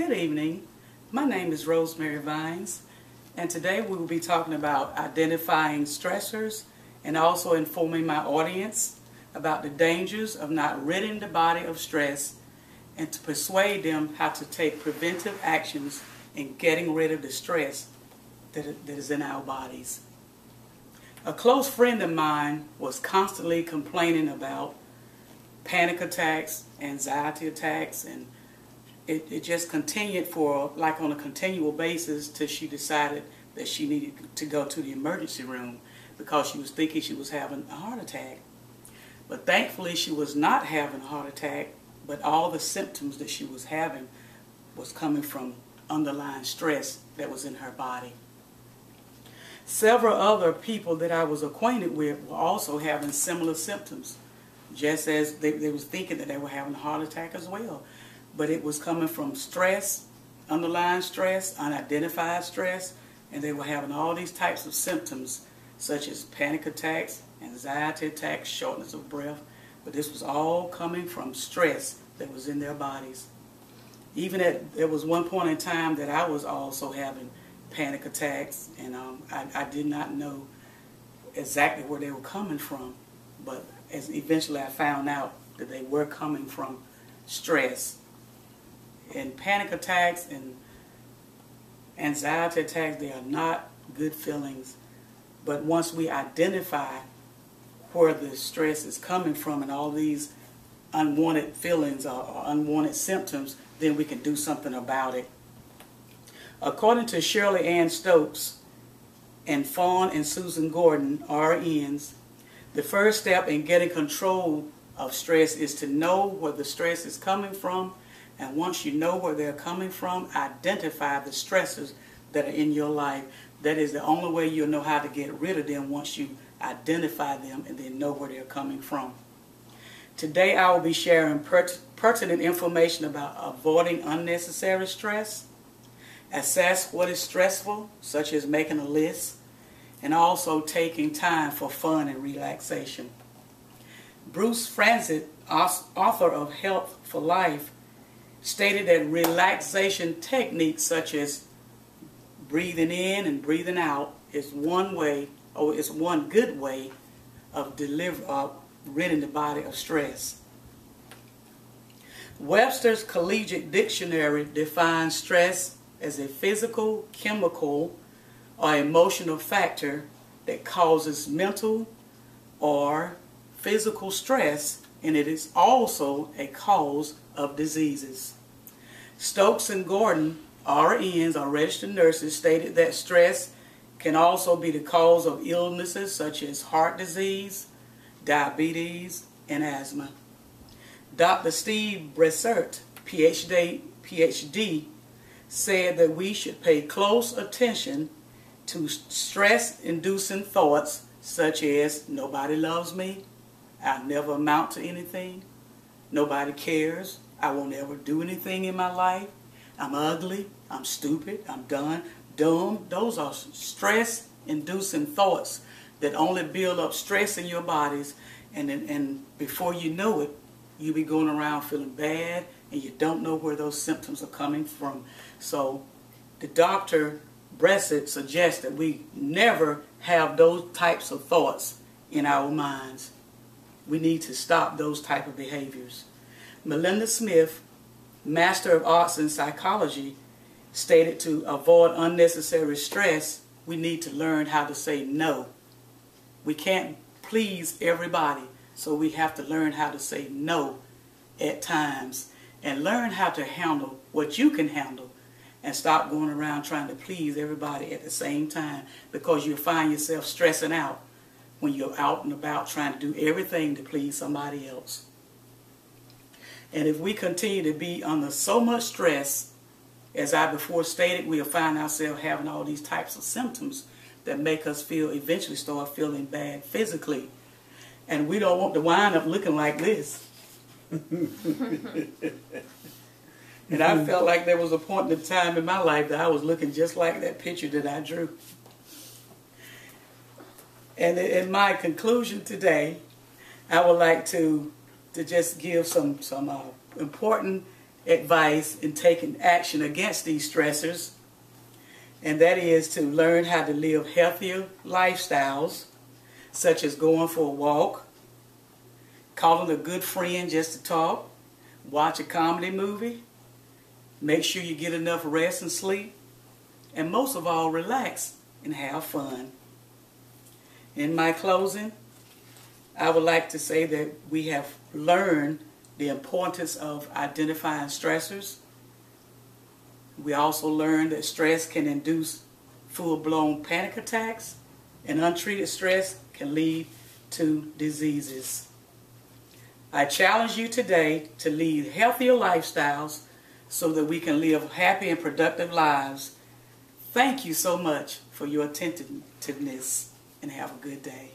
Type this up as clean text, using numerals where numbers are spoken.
Good evening. My name is Rosemary Vines, and today we will be talking about identifying stressors and also informing my audience about the dangers of not ridding the body of stress and to persuade them how to take preventive actions in getting rid of the stress that is in our bodies. A close friend of mine was constantly complaining about panic attacks, anxiety attacks, and it just continued for like on a continual basis till she decided that she needed to go to the emergency room because she was thinking she was having a heart attack. But thankfully she was not having a heart attack, but all the symptoms that she was having was coming from underlying stress that was in her body. Several other people that I was acquainted with were also having similar symptoms, just as they was thinking that they were having a heart attack as well. But it was coming from stress, underlying stress, unidentified stress, and they were having all these types of symptoms such as panic attacks, anxiety attacks, shortness of breath. But this was all coming from stress that was in their bodies. There was one point in time that I was also having panic attacks, and I did not know exactly where they were coming from, but eventually I found out that they were coming from stress. And panic attacks and anxiety attacks, they are not good feelings, but once we identify where the stress is coming from and all these unwanted feelings or unwanted symptoms, then we can do something about it. According to Shirley Ann Stokes and Fawn and Susan Gordon, RNs, the first step in getting control of stress is to know where the stress is coming from, and once you know where they're coming from, identify the stressors that are in your life. That is the only way you'll know how to get rid of them, once you identify them and then know where they're coming from. Today I will be sharing pertinent information about avoiding unnecessary stress, assess what is stressful, such as making a list, and also taking time for fun and relaxation. Bruce Franzit, author of Health for Life, stated that relaxation techniques such as breathing in and breathing out is one good way of ridding the body of stress. Webster's Collegiate Dictionary defines stress as a physical, chemical, or emotional factor that causes mental or physical stress, and it is also a cause of diseases. Stokes and Gordon, RNs, or registered nurses, stated that stress can also be the cause of illnesses such as heart disease, diabetes, and asthma. Dr. Steve Bressert, PhD, said that we should pay close attention to stress-inducing thoughts such as nobody loves me, I'll never amount to anything, nobody cares, I won't ever do anything in my life, I'm ugly, I'm stupid, I'm dumb. Those are stress-inducing thoughts that only build up stress in your bodies, and before you know it, you'll be going around feeling bad and you don't know where those symptoms are coming from. So the Dr. Bressett suggests that we never have those types of thoughts in our minds. We need to stop those type of behaviors. Melinda Smith, Master of Arts in Psychology, stated to avoid unnecessary stress, we need to learn how to say no. We can't please everybody, so we have to learn how to say no at times and learn how to handle what you can handle and stop going around trying to please everybody at the same time, because you'll find yourself stressing out when you're out and about trying to do everything to please somebody else. And if we continue to be under so much stress, as I before stated, we'll find ourselves having all these types of symptoms that make us eventually start feeling bad physically. And we don't want to wind up looking like this. And I felt like there was a point in time in my life that I was looking just like that picture that I drew. And in my conclusion today, I would like to just give some important advice in taking action against these stressors, and that is to learn how to live healthier lifestyles, such as going for a walk, calling a good friend just to talk, watch a comedy movie, make sure you get enough rest and sleep, and most of all, relax and have fun. In my closing, I would like to say that we have learned the importance of identifying stressors. We also learned that stress can induce full-blown panic attacks, and untreated stress can lead to diseases. I challenge you today to lead healthier lifestyles so that we can live happy and productive lives. Thank you so much for your attentiveness, and have a good day.